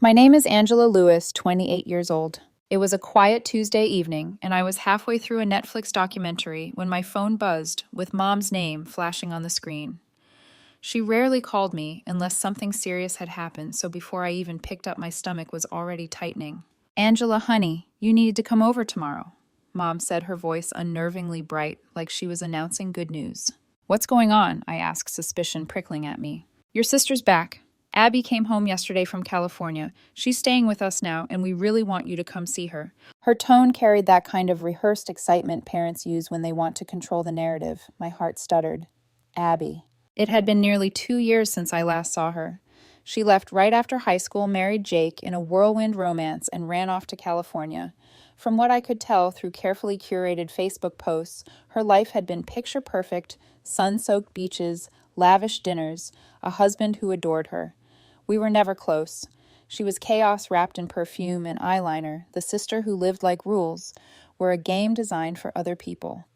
My name is Angela Lewis, 28 years old. It was a quiet Tuesday evening, and I was halfway through a Netflix documentary when my phone buzzed with Mom's name flashing on the screen. She rarely called me unless something serious had happened, so before I even picked up, my stomach was already tightening. Angela, honey, you need to come over tomorrow, Mom said, her voice unnervingly bright, like she was announcing good news. What's going on? I asked, suspicion prickling at me. Your sister's back. Abby came home yesterday from California. She's staying with us now, and we really want you to come see her. Her tone carried that kind of rehearsed excitement parents use when they want to control the narrative. My heart stuttered. Abby. It had been nearly 2 years since I last saw her. She left right after high school, married Jake in a whirlwind romance, and ran off to California. From what I could tell through carefully curated Facebook posts, her life had been picture perfect, sun-soaked beaches, lavish dinners, a husband who adored her. We were never close. She was chaos wrapped in perfume and eyeliner, the sister who lived like rules were a game designed for other people.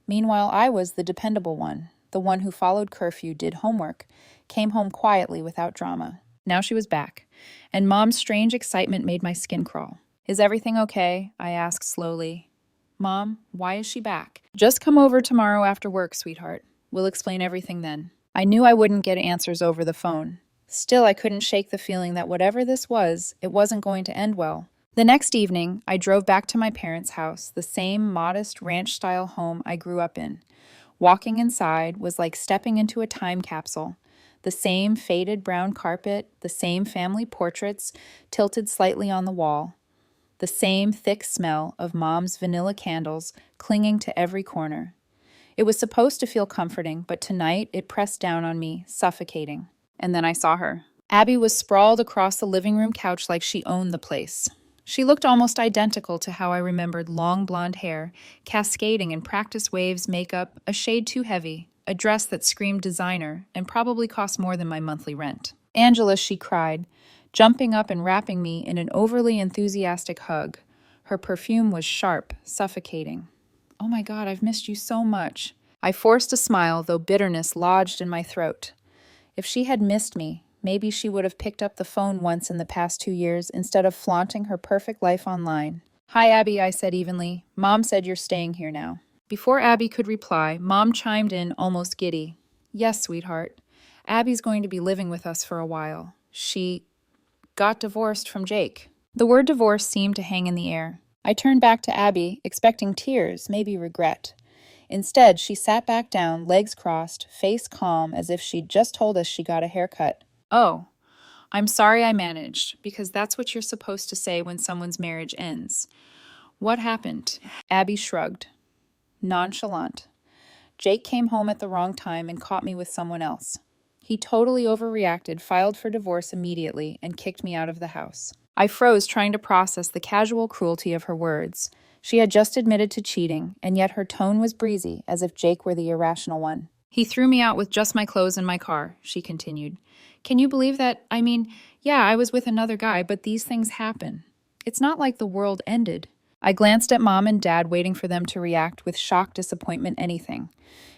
Meanwhile, I was the dependable one, the one who followed curfew, did homework, came home quietly without drama. Now she was back, and Mom's strange excitement made my skin crawl. Is everything okay? I asked slowly. Mom, why is she back? Just come over tomorrow after work, sweetheart. We'll explain everything then. I knew I wouldn't get answers over the phone. Still, I couldn't shake the feeling that whatever this was, it wasn't going to end well. The next evening, I drove back to my parents' house, the same modest ranch-style home I grew up in. Walking inside was like stepping into a time capsule. The same faded brown carpet, the same family portraits tilted slightly on the wall, the same thick smell of Mom's vanilla candles clinging to every corner. It was supposed to feel comforting, but tonight it pressed down on me, suffocating. And then I saw her. Abby was sprawled across the living room couch like she owned the place. She looked almost identical to how I remembered long blonde hair, cascading in practice waves makeup, a shade too heavy, a dress that screamed designer, and probably cost more than my monthly rent. Angela, she cried, jumping up and wrapping me in an overly enthusiastic hug. Her perfume was sharp, suffocating. Oh my God, I've missed you so much. I forced a smile, though bitterness lodged in my throat. If she had missed me, maybe she would have picked up the phone once in the past 2 years instead of flaunting her perfect life online. Hi, Abby, I said evenly. Mom said you're staying here now. Before Abby could reply, Mom chimed in, almost giddy. Yes, sweetheart. Abby's going to be living with us for a while. She got divorced from Jake. The word divorce seemed to hang in the air. I turned back to Abby, expecting tears, maybe regret. Instead, she sat back down, legs crossed, face calm, as if she'd just told us she got a haircut. Oh, I'm sorry I managed, because that's what you're supposed to say when someone's marriage ends. What happened? Abby shrugged. Nonchalant. Jake came home at the wrong time and caught me with someone else. He totally overreacted, filed for divorce immediately, and kicked me out of the house. I froze, trying to process the casual cruelty of her words. She had just admitted to cheating, and yet her tone was breezy, as if Jake were the irrational one. He threw me out with just my clothes and my car, she continued. Can you believe that? I mean, yeah, I was with another guy, but these things happen. It's not like the world ended. I glanced at Mom and Dad, waiting for them to react with shock, disappointment, anything.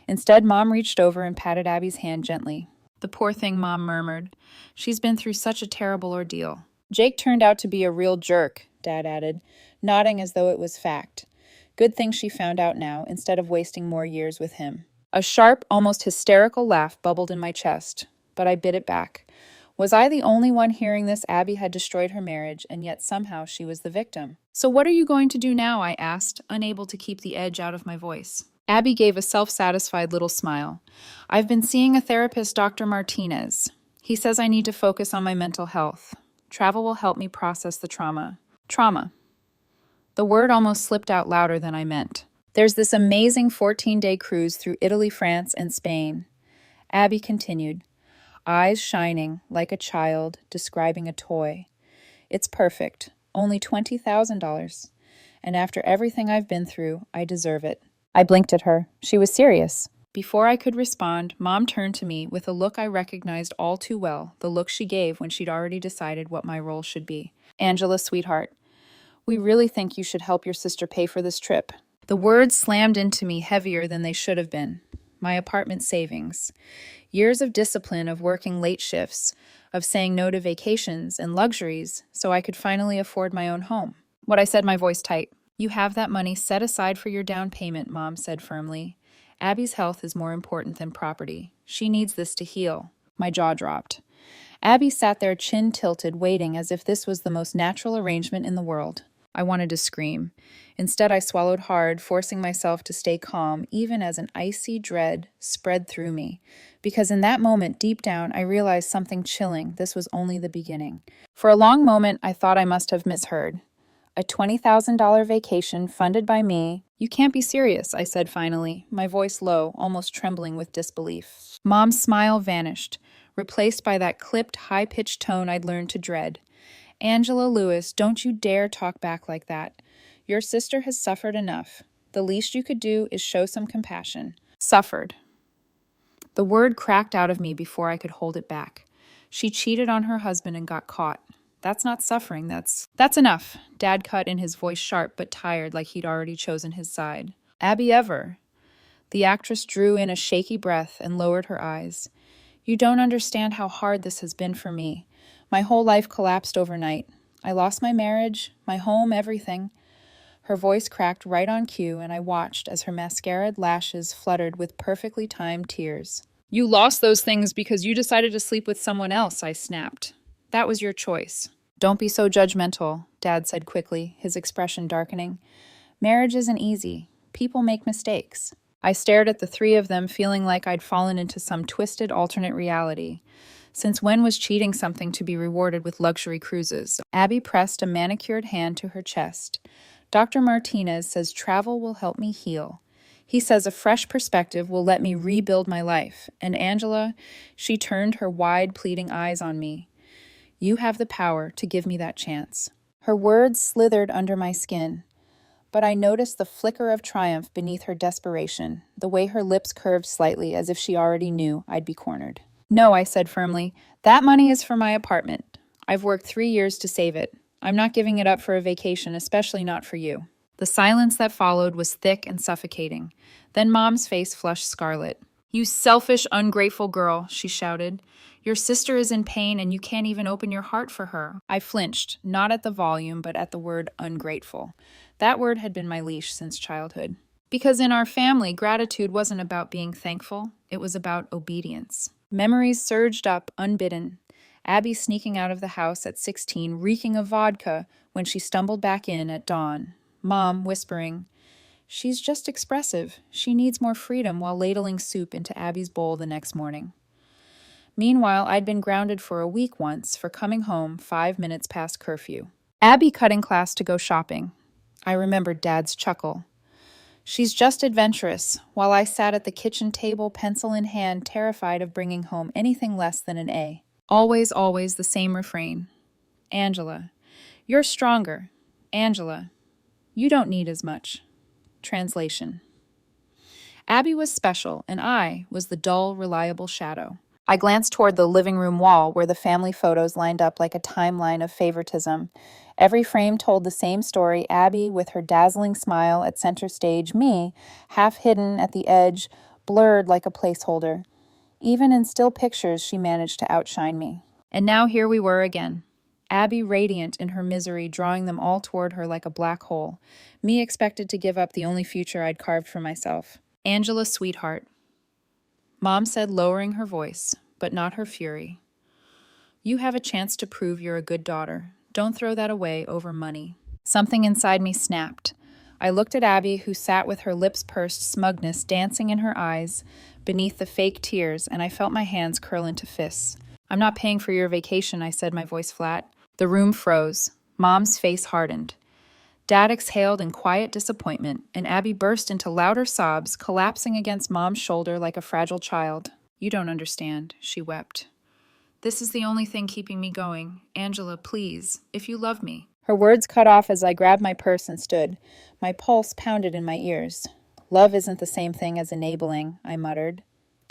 Instead, Mom reached over and patted Abby's hand gently. The poor thing, Mom murmured. She's been through such a terrible ordeal. Jake turned out to be a real jerk, Dad added, nodding as though it was fact. Good thing she found out now, instead of wasting more years with him. A sharp, almost hysterical laugh bubbled in my chest, but I bit it back. Was I the only one hearing this? Abby had destroyed her marriage, and yet somehow she was the victim. So what are you going to do now? I asked, unable to keep the edge out of my voice. Abby gave a self-satisfied little smile. I've been seeing a therapist, Dr. Martinez. He says I need to focus on my mental health. Travel will help me process the trauma. Trauma. The word almost slipped out louder than I meant. There's this amazing 14-day cruise through Italy, France, and Spain. Abby continued, eyes shining like a child describing a toy. It's perfect. Only $20,000. And after everything I've been through, I deserve it. I blinked at her. She was serious. Before I could respond, Mom turned to me with a look I recognized all too well, the look she gave when she'd already decided what my role should be. Angela, sweetheart, we really think you should help your sister pay for this trip. The words slammed into me heavier than they should have been. My apartment savings. Years of discipline of working late shifts, of saying no to vacations and luxuries so I could finally afford my own home. What I said, my voice tight. You have that money set aside for your down payment, Mom said firmly. Abby's health is more important than property. She needs this to heal. My jaw dropped. Abby sat there chin tilted, waiting as if this was the most natural arrangement in the world. I wanted to scream. Instead, I swallowed hard, forcing myself to stay calm, even as an icy dread spread through me. Because in that moment, deep down, I realized something chilling. This was only the beginning. For a long moment, I thought I must have misheard. A $20,000 vacation funded by me. You can't be serious, I said finally, my voice low, almost trembling with disbelief. Mom's smile vanished, replaced by that clipped, high-pitched tone I'd learned to dread. Angela Lewis, don't you dare talk back like that. Your sister has suffered enough. The least you could do is show some compassion. Suffered. The word cracked out of me before I could hold it back. She cheated on her husband and got caught. That's not suffering, that's enough. Dad cut in, his voice sharp but tired, like he'd already chosen his side. Abby Ever. The actress drew in a shaky breath and lowered her eyes. You don't understand how hard this has been for me. My whole life collapsed overnight. I lost my marriage, my home, everything. Her voice cracked right on cue, and I watched as her mascaraed lashes fluttered with perfectly timed tears. You lost those things because you decided to sleep with someone else, I snapped. That was your choice. Don't be so judgmental, Dad said quickly, his expression darkening. Marriage isn't easy. People make mistakes. I stared at the three of them, feeling like I'd fallen into some twisted alternate reality. Since when was cheating something to be rewarded with luxury cruises? Abby pressed a manicured hand to her chest. Dr. Martinez says travel will help me heal. He says a fresh perspective will let me rebuild my life. And Angela, she turned her wide, pleading eyes on me. You have the power to give me that chance. Her words slithered under my skin, but I noticed the flicker of triumph beneath her desperation, the way her lips curved slightly as if she already knew I'd be cornered. No, I said firmly. That money is for my apartment. I've worked 3 years to save it. I'm not giving it up for a vacation, especially not for you. The silence that followed was thick and suffocating. Then Mom's face flushed scarlet. You selfish, ungrateful girl, she shouted. Your sister is in pain and you can't even open your heart for her. I flinched, not at the volume, but at the word ungrateful. That word had been my leash since childhood. Because in our family, gratitude wasn't about being thankful. It was about obedience. Memories surged up, unbidden. Abby sneaking out of the house at 16, reeking of vodka, when she stumbled back in at dawn. Mom whispering, she's just expressive. She needs more freedom, while ladling soup into Abby's bowl the next morning. Meanwhile, I'd been grounded for a week once for coming home 5 minutes past curfew. Abby cutting class to go shopping. I remembered Dad's chuckle. She's just adventurous, while I sat at the kitchen table, pencil in hand, terrified of bringing home anything less than an A. Always, always the same refrain. Angela, you're stronger. Angela, you don't need as much. Translation. Abby was special, and I was the dull, reliable shadow. I glanced toward the living room wall where the family photos lined up like a timeline of favoritism. Every frame told the same story, Abby with her dazzling smile at center stage, me, half hidden at the edge, blurred like a placeholder. Even in still pictures, she managed to outshine me. And now here we were again. Abby radiant in her misery, drawing them all toward her like a black hole. Me expected to give up the only future I'd carved for myself. Angela, sweetheart. Mom said, lowering her voice, but not her fury. You have a chance to prove you're a good daughter. Don't throw that away over money. Something inside me snapped. I looked at Abby, who sat with her lips pursed, smugness dancing in her eyes beneath the fake tears, and I felt my hands curl into fists. I'm not paying for your vacation, I said, my voice flat. The room froze. Mom's face hardened. Dad exhaled in quiet disappointment, and Abby burst into louder sobs, collapsing against Mom's shoulder like a fragile child. You don't understand, she wept. This is the only thing keeping me going. Angela, please, if you love me. Her words cut off as I grabbed my purse and stood. My pulse pounded in my ears. Love isn't the same thing as enabling, I muttered.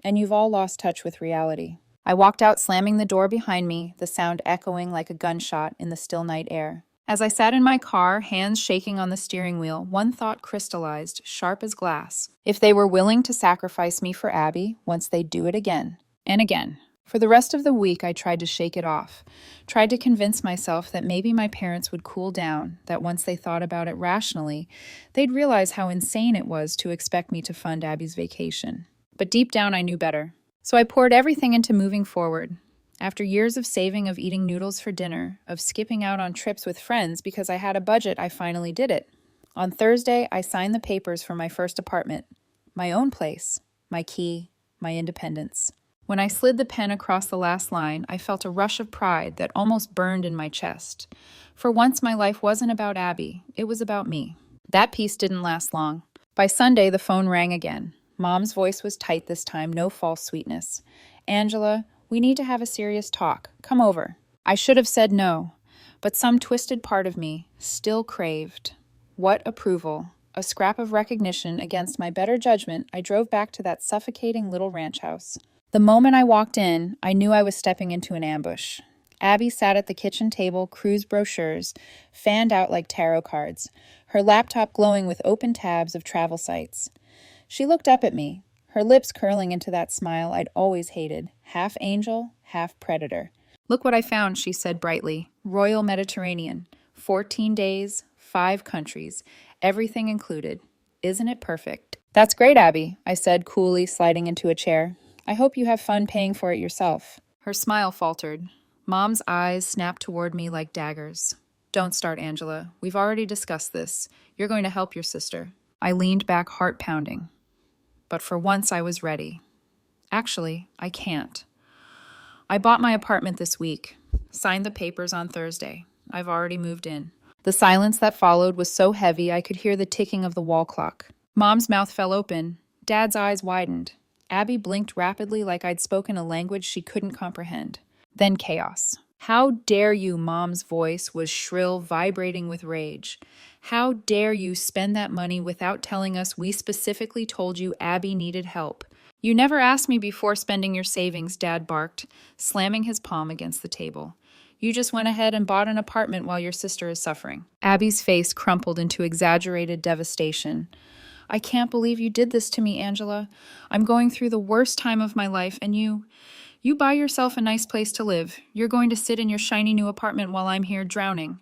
And you've all lost touch with reality. I walked out, slamming the door behind me, the sound echoing like a gunshot in the still night air. As I sat in my car, hands shaking on the steering wheel, one thought crystallized, sharp as glass. If they were willing to sacrifice me for Abby, once they'd do it again. And again. For the rest of the week, I tried to shake it off, tried to convince myself that maybe my parents would cool down, that once they thought about it rationally, they'd realize how insane it was to expect me to fund Abby's vacation. But deep down, I knew better. So I poured everything into moving forward. After years of saving, of eating noodles for dinner, of skipping out on trips with friends because I had a budget, I finally did it. On Thursday, I signed the papers for my first apartment. My own place, my key, my independence. When I slid the pen across the last line, I felt a rush of pride that almost burned in my chest. For once, my life wasn't about Abby, it was about me. That peace didn't last long. By Sunday, the phone rang again. Mom's voice was tight this time, no false sweetness. "Angela, we need to have a serious talk. Come over." I should have said no, but some twisted part of me still craved. What approval! A scrap of recognition against my better judgment, I drove back to that suffocating little ranch house. The moment I walked in, I knew I was stepping into an ambush. Abby sat at the kitchen table, cruise brochures, fanned out like tarot cards, her laptop glowing with open tabs of travel sites. She looked up at me, her lips curling into that smile I'd always hated, half angel, half predator. "Look what I found," she said brightly. "Royal Mediterranean. 14 days, 5 countries, everything included. Isn't it perfect?" "That's great, Abby," I said, coolly sliding into a chair. "I hope you have fun paying for it yourself." Her smile faltered. Mom's eyes snapped toward me like daggers. "Don't start, Angela. We've already discussed this. You're going to help your sister." I leaned back, heart pounding. But for once, I was ready. Actually, I can't. I bought my apartment this week, signed the papers on Thursday. I've already moved in. The silence that followed was so heavy I could hear the ticking of the wall clock. Mom's mouth fell open. Dad's eyes widened. Abby blinked rapidly like I'd spoken a language she couldn't comprehend. Then chaos. "How dare you?" Mom's voice was shrill, vibrating with rage. "How dare you spend that money without telling us we specifically told you Abby needed help? You never asked me before spending your savings," Dad barked, slamming his palm against the table. "You just went ahead and bought an apartment while your sister is suffering." Abby's face crumpled into exaggerated devastation. "I can't believe you did this to me, Angela. I'm going through the worst time of my life, and you buy yourself a nice place to live. You're going to sit in your shiny new apartment while I'm here drowning."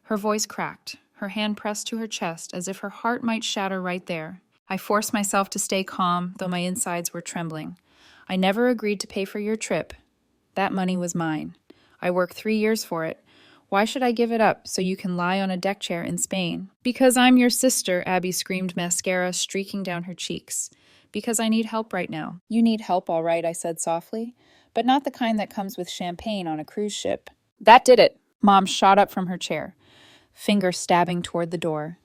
Her voice cracked, her hand pressed to her chest as if her heart might shatter right there. I forced myself to stay calm, though my insides were trembling. "I never agreed to pay for your trip. That money was mine. I worked 3 years for it. Why should I give it up so you can lie on a deck chair in Spain?" "Because I'm your sister," Abby screamed, mascara streaking down her cheeks. "Because I need help right now." "You need help, all right," I said softly, "but not the kind that comes with champagne on a cruise ship." That did it. Mom shot up from her chair, finger stabbing toward the door.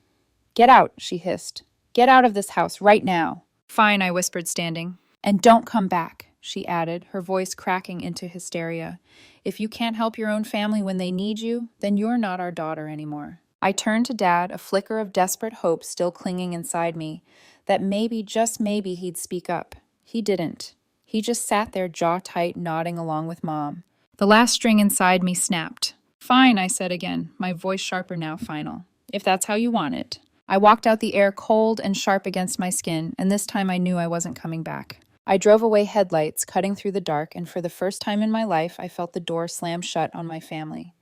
"Get out," she hissed. "Get out of this house right now." "Fine," I whispered, standing. "And don't come back," she added, her voice cracking into hysteria. "If you can't help your own family when they need you, then you're not our daughter anymore." I turned to Dad, a flicker of desperate hope still clinging inside me, that maybe, just maybe, he'd speak up. He didn't. He just sat there, jaw tight, nodding along with Mom. The last string inside me snapped. "Fine," I said again, my voice sharper now, final. "If that's how you want it." I walked out, the air cold and sharp against my skin, and this time I knew I wasn't coming back. I drove away, headlights cutting through the dark, and for the first time in my life, I felt the door slam shut on my family.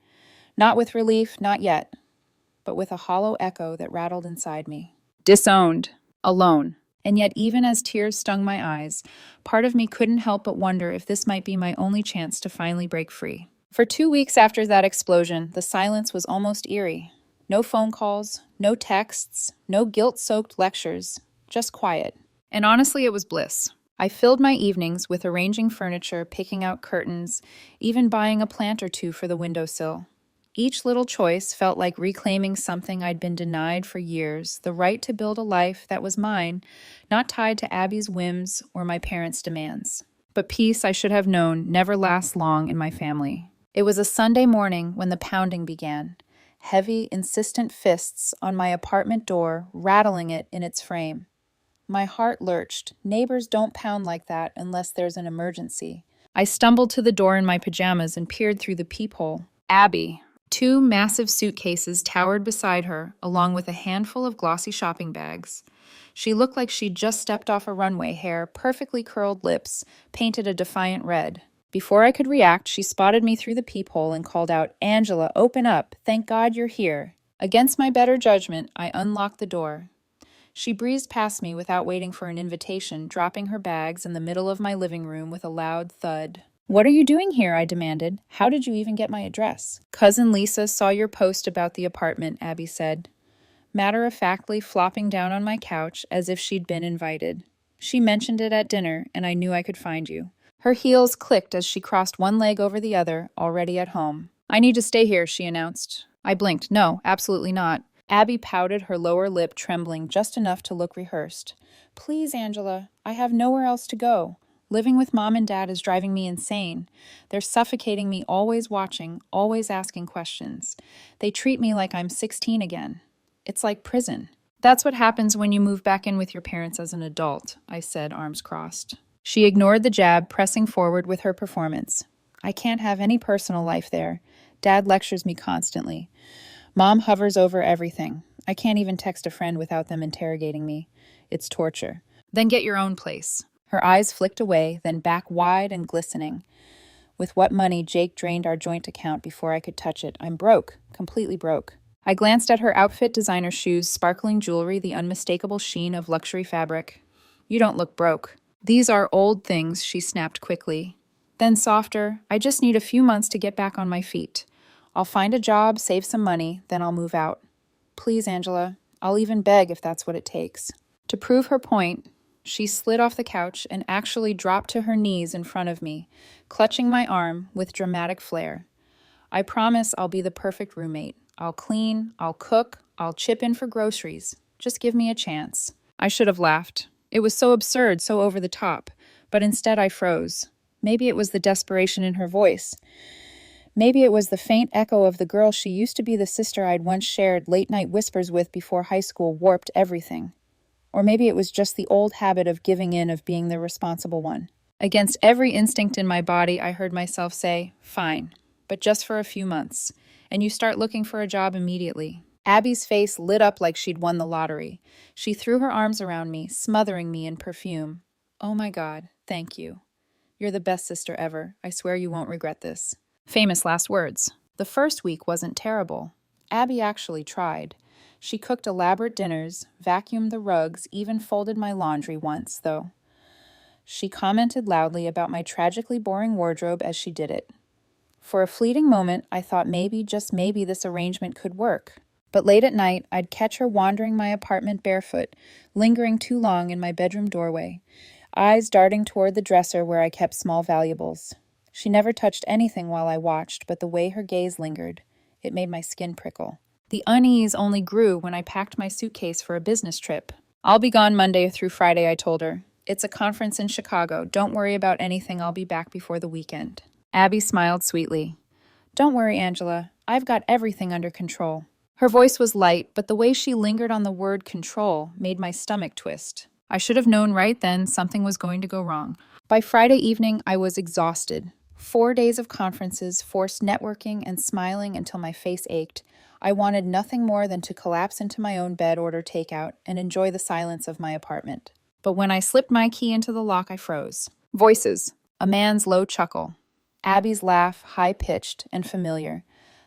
Not with relief, not yet, but with a hollow echo that rattled inside me. Disowned. Alone. And yet, even as tears stung my eyes, part of me couldn't help but wonder if this might be my only chance to finally break free. For 2 weeks after that explosion, the silence was almost eerie. No phone calls, no texts, no guilt-soaked lectures, just quiet. And honestly, it was bliss. I filled my evenings with arranging furniture, picking out curtains, even buying a plant or two for the windowsill. Each little choice felt like reclaiming something I'd been denied for years, the right to build a life that was mine, not tied to Abby's whims or my parents' demands. But peace, I should have known, never lasts long in my family. It was a Sunday morning when the pounding began. Heavy, insistent fists on my apartment door, rattling it in its frame. My heart lurched. Neighbors don't pound like that unless there's an emergency. I stumbled to the door in my pajamas and peered through the peephole. Abby. 2 massive suitcases towered beside her, along with a handful of glossy shopping bags. She looked like she'd just stepped off a runway, hair, perfectly curled lips, painted a defiant red. Before I could react, she spotted me through the peephole and called out, "Angela, open up. Thank God you're here." Against my better judgment, I unlocked the door. She breezed past me without waiting for an invitation, dropping her bags in the middle of my living room with a loud thud. "What are you doing here?" I demanded. "How did you even get my address?" "Cousin Lisa saw your post about the apartment," Abby said, matter-of-factly flopping down on my couch as if she'd been invited. "She mentioned it at dinner, and I knew I could find you." Her heels clicked as she crossed one leg over the other, already at home. "I need to stay here," she announced. I blinked. "No, absolutely not." Abby pouted, her lower lip trembling just enough to look rehearsed. "Please, Angela, I have nowhere else to go. Living with Mom and Dad is driving me insane. They're suffocating me, always watching, always asking questions. They treat me like I'm 16 again. It's like prison." "That's what happens when you move back in with your parents as an adult," I said, arms crossed. She ignored the jab, pressing forward with her performance. "I can't have any personal life there. Dad lectures me constantly. Mom hovers over everything. I can't even text a friend without them interrogating me. It's torture." "Then get your own place." Her eyes flicked away, then back wide and glistening. "With what money Jake drained our joint account before I could touch it. I'm broke, completely broke." I glanced at her outfit, designer shoes, sparkling jewelry, the unmistakable sheen of luxury fabric. "You don't look broke." "These are old things," she snapped quickly. Then softer, "I just need a few months to get back on my feet. I'll find a job, save some money, then I'll move out. Please, Angela, I'll even beg if that's what it takes." To prove her point, she slid off the couch and actually dropped to her knees in front of me, clutching my arm with dramatic flair. "I promise I'll be the perfect roommate. I'll clean, I'll cook, I'll chip in for groceries. Just give me a chance." I should have laughed. It was so absurd, so over the top, but instead I froze. Maybe it was the desperation in her voice. Maybe it was the faint echo of the girl she used to be, the sister I'd once shared late-night whispers with before high school warped everything. Or maybe it was just the old habit of giving in, of being the responsible one. Against every instinct in my body, I heard myself say, "Fine, but just for a few months. And you start looking for a job immediately." Abby's face lit up like she'd won the lottery. She threw her arms around me, smothering me in perfume. "Oh my God, thank you. You're the best sister ever. I swear you won't regret this." Famous last words. The first week wasn't terrible. Abby actually tried. She cooked elaborate dinners, vacuumed the rugs, even folded my laundry once, though. She commented loudly about my tragically boring wardrobe as she did it. For a fleeting moment, I thought maybe, just maybe, this arrangement could work. But late at night, I'd catch her wandering my apartment barefoot, lingering too long in my bedroom doorway, eyes darting toward the dresser where I kept small valuables. She never touched anything while I watched, but the way her gaze lingered, it made my skin prickle. The unease only grew when I packed my suitcase for a business trip. "I'll be gone Monday through Friday," I told her. "It's a conference in Chicago. Don't worry about anything. I'll be back before the weekend." Abby smiled sweetly. "Don't worry, Angela. I've got everything under control." Her voice was light, but the way she lingered on the word control made my stomach twist. I should have known right then something was going to go wrong. By Friday evening, I was exhausted. 4 days of conferences, forced networking, and smiling until my face ached. I wanted nothing more than to collapse into my own bed, order takeout, and enjoy the silence of my apartment. But when I slipped my key into the lock, I froze. Voices. A man's low chuckle. Abby's laugh, high-pitched and familiar.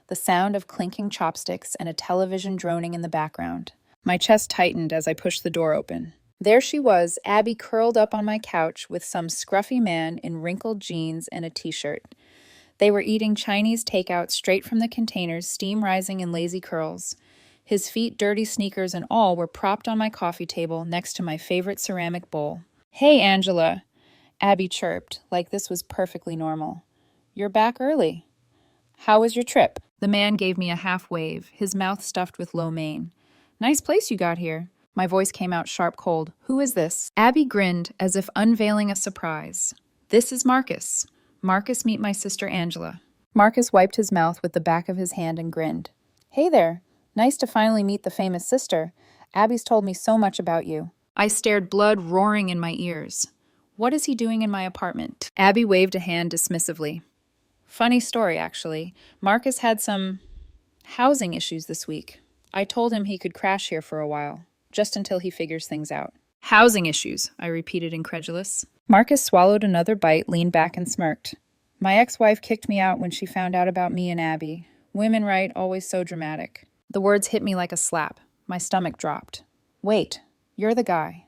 The sound of clinking chopsticks and a television droning in the background. My chest tightened as I pushed the door open. There she was, Abby, curled up on my couch with some scruffy man in wrinkled jeans and a t-shirt. They were eating Chinese takeout straight from the containers, steam rising in lazy curls. His feet, dirty sneakers and all, were propped on my coffee table next to my favorite ceramic bowl. "Hey, Angela," Abby chirped, like this was perfectly normal. "You're back early. How was your trip?" The man gave me a half wave, his mouth stuffed with lo mein. "Nice place you got here." My voice came out sharp cold. "Who is this?" Abby grinned, as if unveiling a surprise. "This is Marcus. Marcus, meet my sister Angela." Marcus wiped his mouth with the back of his hand and grinned. "Hey there. Nice to finally meet the famous sister. Abby's told me so much about you." I stared, blood roaring in my ears. "What is he doing in my apartment?" Abby waved a hand dismissively. "Funny story, actually. Marcus had some housing issues this week. I told him he could crash here for a while, just until he figures things out." "Housing issues," I repeated, incredulous. Marcus swallowed another bite, leaned back and smirked. My ex-wife kicked me out when she found out about me and Abby. Women, right, always so dramatic. The words hit me like a slap. My stomach dropped. Wait, you're the guy.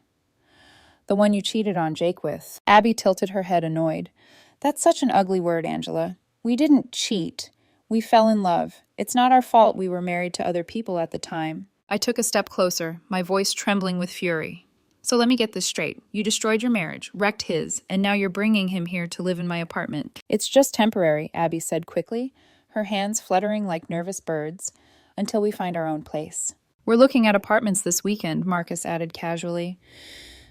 The one you cheated on Jake with. Abby tilted her head, annoyed. That's such an ugly word, Angela. We didn't cheat. We fell in love. It's not our fault we were married to other people at the time. I took a step closer, my voice trembling with fury. So let me get this straight. You destroyed your marriage, wrecked his, and now you're bringing him here to live in my apartment. It's just temporary, Abby said quickly, her hands fluttering like nervous birds, until we find our own place. We're looking at apartments this weekend, Marcus added casually,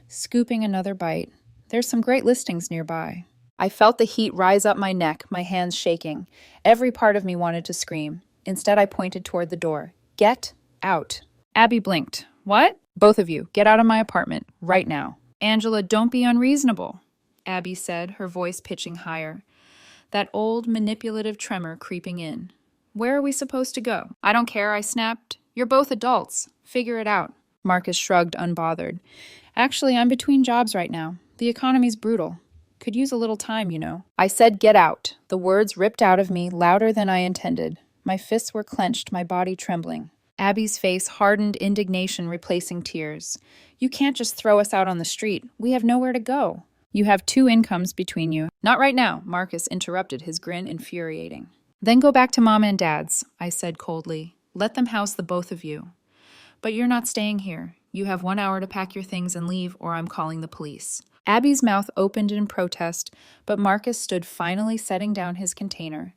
scooping another bite. There's some great listings nearby. I felt the heat rise up my neck, my hands shaking. Every part of me wanted to scream. Instead, I pointed toward the door. Get out. Abby blinked. What? Both of you, get out of my apartment, right now. Angela, don't be unreasonable, Abby said, her voice pitching higher. That old, manipulative tremor creeping in. Where are we supposed to go? I don't care, I snapped. You're both adults. Figure it out. Marcus shrugged, unbothered. Actually, I'm between jobs right now. The economy's brutal. Could use a little time, you know. I said get out. The words ripped out of me, louder than I intended. My fists were clenched, my body trembling. Abby's face hardened, indignation replacing tears. You can't just throw us out on the street. We have nowhere to go. You have 2 incomes between you. Not right now, Marcus interrupted, his grin infuriating. Then go back to Mom and Dad's, I said coldly. Let them house the both of you. But you're not staying here. You have 1 hour to pack your things and leave, or I'm calling the police. Abby's mouth opened in protest, but Marcus stood finally setting down his container.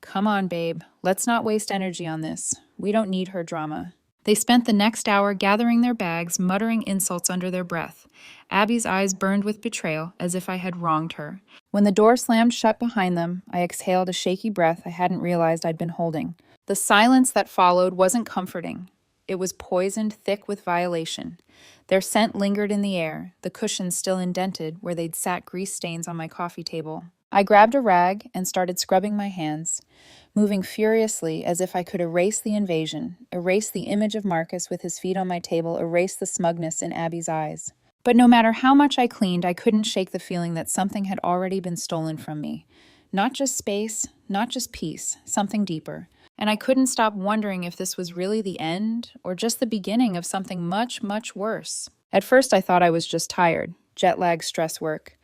Come on, babe. Let's not waste energy on this. We don't need her drama. They spent the next hour gathering their bags, muttering insults under their breath. Abby's eyes burned with betrayal, as if I had wronged her. When the door slammed shut behind them, I exhaled a shaky breath I hadn't realized I'd been holding. The silence that followed wasn't comforting. It was poisoned thick with violation. Their scent lingered in the air, the cushions still indented where they'd sat grease stains on my coffee table. I grabbed a rag and started scrubbing my hands, moving furiously as if I could erase the invasion, erase the image of Marcus with his feet on my table, erase the smugness in Abby's eyes. But no matter how much I cleaned, I couldn't shake the feeling that something had already been stolen from me. Not just space, not just peace, something deeper. And I couldn't stop wondering if this was really the end or just the beginning of something much, much worse. At first, I thought I was just tired, jet lag, stress work.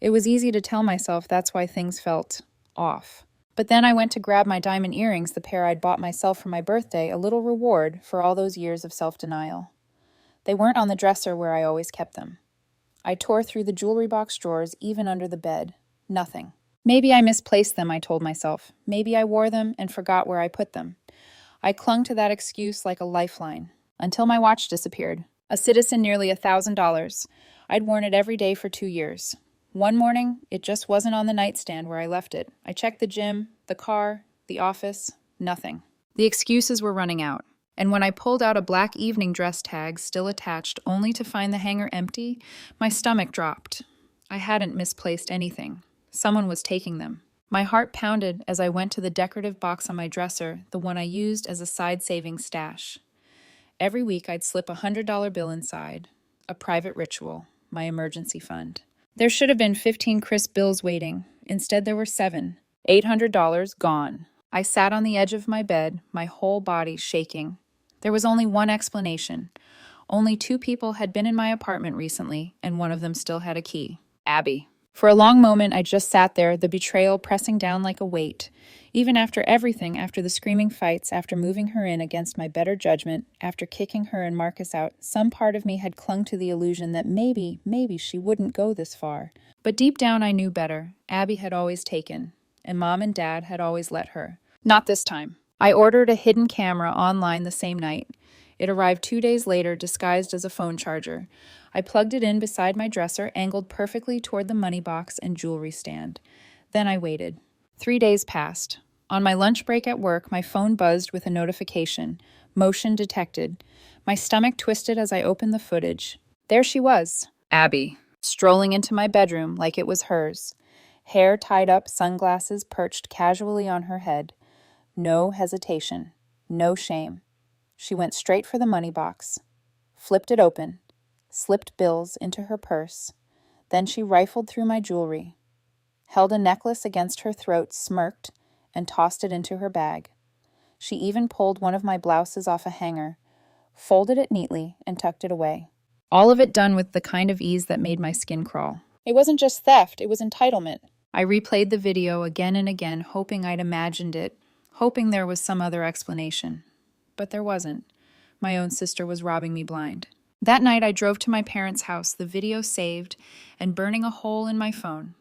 It was easy to tell myself that's why things felt off. But then I went to grab my diamond earrings, the pair I'd bought myself for my birthday, a little reward for all those years of self-denial. They weren't on the dresser where I always kept them. I tore through the jewelry box drawers, even under the bed. Nothing. Maybe I misplaced them, I told myself. Maybe I wore them and forgot where I put them. I clung to that excuse like a lifeline, until my watch disappeared. A Citizen nearly $1,000. I'd worn it every day for 2 years. One morning, it just wasn't on the nightstand where I left it. I checked the gym, the car, the office, nothing. The excuses were running out. And when I pulled out a black evening dress tag still attached only to find the hanger empty, my stomach dropped. I hadn't misplaced anything. Someone was taking them. My heart pounded as I went to the decorative box on my dresser, the one I used as a side savings stash. Every week I'd slip a $100 bill inside. A private ritual, my emergency fund. There should have been 15 crisp bills waiting. Instead, there were 7. $800 gone. I sat on the edge of my bed, my whole body shaking. There was only one explanation. Only 2 people had been in my apartment recently, and one of them still had a key. Abby. For a long moment, I just sat there, the betrayal pressing down like a weight. Even after everything, after the screaming fights, after moving her in against my better judgment, after kicking her and Marcus out, some part of me had clung to the illusion that maybe she wouldn't go this far. But deep down I knew better. Abby had always taken, and Mom and Dad had always let her. Not this time. I ordered a hidden camera online the same night. It arrived 2 days later, disguised as a phone charger. I plugged it in beside my dresser, angled perfectly toward the money box and jewelry stand. Then I waited. 3 days passed. On my lunch break at work, my phone buzzed with a notification. Motion detected. My stomach twisted as I opened the footage. There she was, Abby, strolling into my bedroom like it was hers. Hair tied up, sunglasses perched casually on her head. No hesitation. No shame. She went straight for the money box, flipped it open, slipped bills into her purse. Then she rifled through my jewelry. held a necklace against her throat, smirked, and tossed it into her bag. She even pulled one of my blouses off a hanger, folded it neatly, and tucked it away. All of it done with the kind of ease that made my skin crawl. It wasn't just theft, it was entitlement. I replayed the video again and again, hoping I'd imagined it, hoping there was some other explanation. But there wasn't. My own sister was robbing me blind. That night, I drove to my parents' house, the video saved and burning a hole in my phone.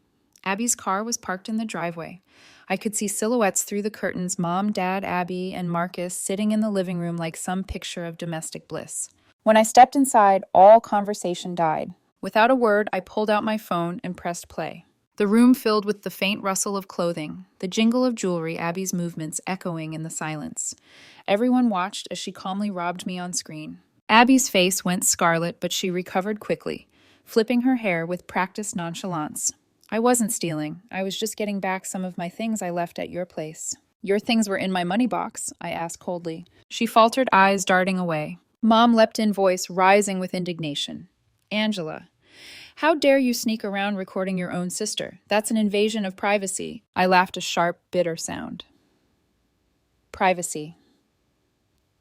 Abby's car was parked in the driveway. I could see silhouettes through the curtains, Mom, Dad, Abby, and Marcus sitting in the living room like some picture of domestic bliss. When I stepped inside, all conversation died. Without a word, I pulled out my phone and pressed play. The room filled with the faint rustle of clothing, the jingle of jewelry, Abby's movements echoing in the silence. Everyone watched as she calmly robbed me on screen. Abby's face went scarlet, but she recovered quickly, flipping her hair with practiced nonchalance. I wasn't stealing. I was just getting back some of my things I left at your place. Your things were in my money box, I asked coldly. She faltered, eyes darting away. Mom leapt in, voice rising with indignation. Angela, how dare you sneak around recording your own sister? That's an invasion of privacy. I laughed, a sharp, bitter sound. Privacy.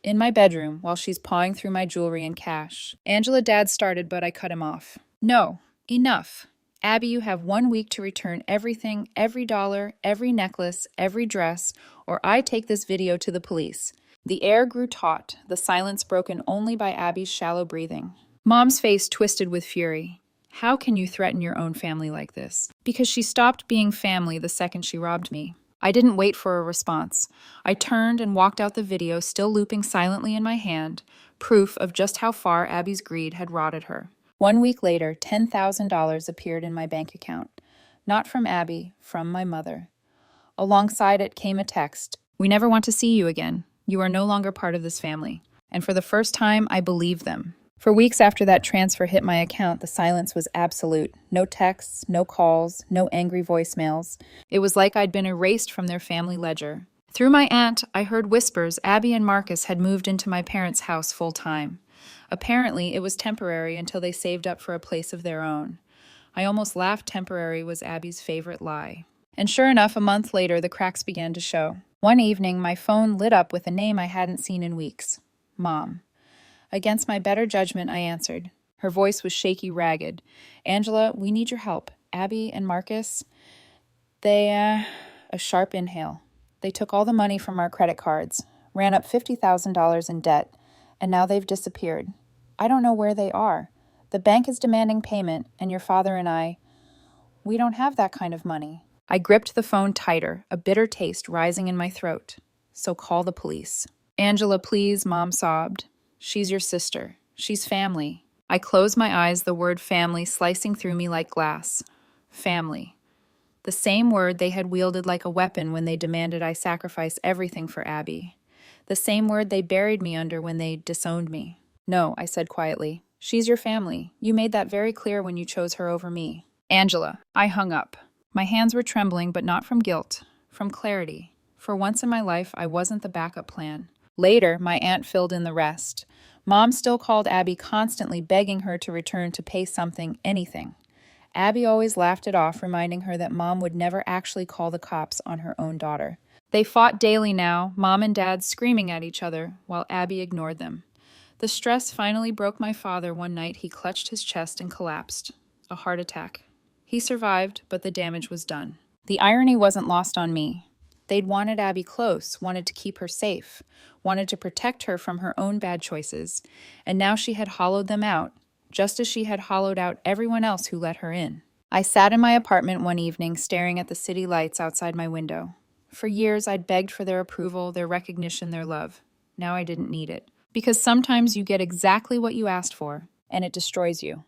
In my bedroom, while she's pawing through my jewelry and cash. Angela, Dad started, but I cut him off. No, enough. Abby, you have 1 week to return everything, every dollar, every necklace, every dress, or I take this video to the police. The air grew taut, the silence broken only by Abby's shallow breathing. Mom's face twisted with fury. How can you threaten your own family like this? Because she stopped being family the second she robbed me. I didn't wait for a response. I turned and walked out the video, still looping silently in my hand, proof of just how far Abby's greed had rotted her. 1 week later, $10,000 appeared in my bank account. Not from Abby, from my mother. Alongside it came a text. We never want to see you again. You are no longer part of this family. And for the first time, I believed them. For weeks after that transfer hit my account, the silence was absolute. No texts, no calls, no angry voicemails. It was like I'd been erased from their family ledger. Through my aunt, I heard whispers Abby and Marcus had moved into my parents' house full-time. Apparently, it was temporary until they saved up for a place of their own. I almost laughed temporary was Abby's favorite lie. And sure enough, a month later, the cracks began to show. One evening, my phone lit up with a name I hadn't seen in weeks. Mom. Against my better judgment, I answered. Her voice was shaky, ragged. Angela, we need your help. Abby and Marcus, a sharp inhale. They took all the money from our credit cards, ran up $50,000 in debt, and now they've disappeared. I don't know where they are. The bank is demanding payment, and your father and we don't have that kind of money. I gripped the phone tighter, a bitter taste rising in my throat. So call the police. Angela, please, Mom sobbed. She's your sister. She's family. I closed my eyes, the word family slicing through me like glass. Family. The same word they had wielded like a weapon when they demanded I sacrifice everything for Abby. The same word they buried me under when they disowned me. No, I said quietly. She's your family. You made that very clear when you chose her over me. Angela. I hung up. My hands were trembling, but not from guilt, from clarity. For once in my life, I wasn't the backup plan. Later, my aunt filled in the rest. Mom still called Abby constantly, begging her to return to pay something, anything. Abby always laughed it off, reminding her that Mom would never actually call the cops on her own daughter. They fought daily now, Mom and Dad screaming at each other, while Abby ignored them. The stress finally broke my father one night. He clutched his chest and collapsed. A heart attack. He survived, but the damage was done. The irony wasn't lost on me. They'd wanted Abby close, wanted to keep her safe, wanted to protect her from her own bad choices, and now she had hollowed them out, just as she had hollowed out everyone else who let her in. I sat in my apartment one evening, staring at the city lights outside my window. For years, I'd begged for their approval, their recognition, their love. Now I didn't need it. Because sometimes you get exactly what you asked for, and it destroys you.